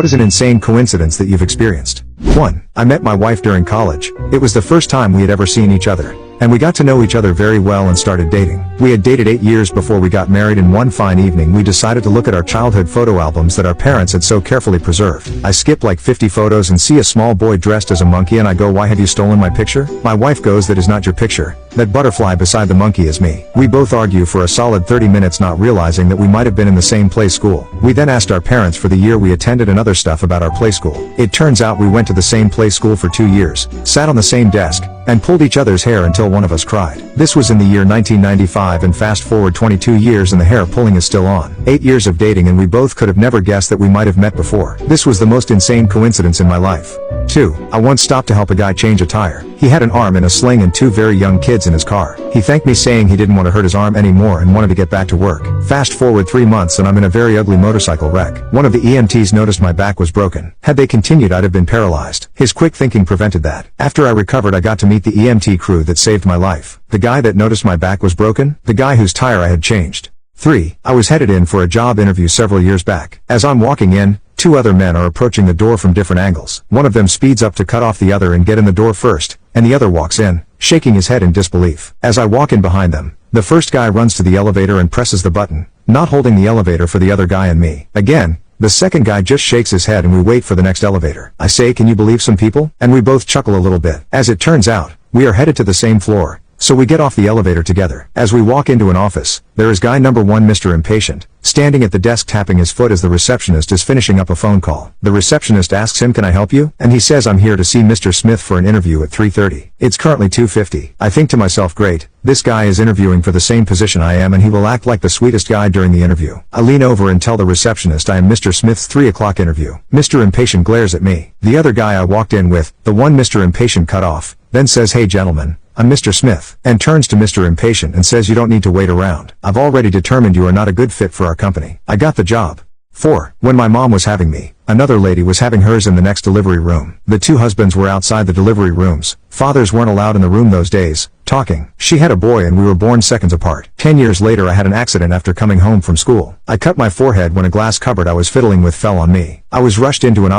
What is an insane coincidence that you've experienced? 1. I met my wife during college. It was the first time we had ever seen each other. And we got to know each other very well and started dating. We had dated 8 years before we got married, and one fine evening we decided to look at our childhood photo albums that our parents had so carefully preserved. I skip like 50 photos and see a small boy dressed as a monkey, and I go, "Why have you stolen my picture?" My wife goes, "That is not your picture. That butterfly beside the monkey is me." We both argue for a solid 30 minutes, not realizing that we might have been in the same play school. We then asked our parents for the year we attended and other stuff about our play school. It turns out we went to the same play school for 2 years, sat on the same desk, and pulled each other's hair until one of us cried. This was in the year 1995, and fast forward 22 years and the hair pulling is still on. 8 years of dating, and we both could have never guessed that we might have met before. This was the most insane coincidence in my life. 2. I once stopped to help a guy change a tire. He had an arm in a sling and 2 very young kids in his car. He thanked me saying he didn't want to hurt his arm anymore and wanted to get back to work. Fast forward 3 months and I'm in a very ugly motorcycle wreck. One of the EMTs noticed my back was broken. Had they continued, I'd have been paralyzed. His quick thinking prevented that. After I recovered, I got to meet the EMT crew that saved my life. The guy that noticed my back was broken, the guy whose tire I had changed. 3. I was headed in for a job interview several years back. As I'm walking in, 2 other men are approaching the door from different angles. One of them speeds up to cut off the other and get in the door first, and the other walks in, shaking his head in disbelief. As I walk in behind them, the first guy runs to the elevator and presses the button, not holding the elevator for the other guy and me. Again, the second guy just shakes his head and we wait for the next elevator. I say, "Can you believe some people?" And we both chuckle a little bit. As it turns out, we are headed to the same floor, so we get off the elevator together. As we walk into an office, there is guy number 1, Mr. Impatient, standing at the desk tapping his foot as the receptionist is finishing up a phone call. The receptionist asks him, "Can I help you?" And he says, "I'm here to see Mr. Smith for an interview at 3:30. It's currently 2:50. I think to myself, great, this guy is interviewing for the same position I am and he will act like the sweetest guy during the interview. I lean over and tell the receptionist I am Mr. Smith's 3 o'clock interview. Mr. Impatient glares at me. The other guy I walked in with, the one Mr. Impatient cut off, then says, "Hey gentlemen, I'm Mr. Smith," and turns to Mr. Impatient and says, "You don't need to wait around. I've already determined you are not a good fit for our company." I got the job. 4. When my mom was having me, another lady was having hers in the next delivery room. The 2 husbands were outside the delivery rooms. Fathers weren't allowed in the room those days, talking. She had a boy and we were born seconds apart. 10 years later I had an accident after coming home from school. I cut my forehead when a glass cupboard I was fiddling with fell on me. I was rushed into an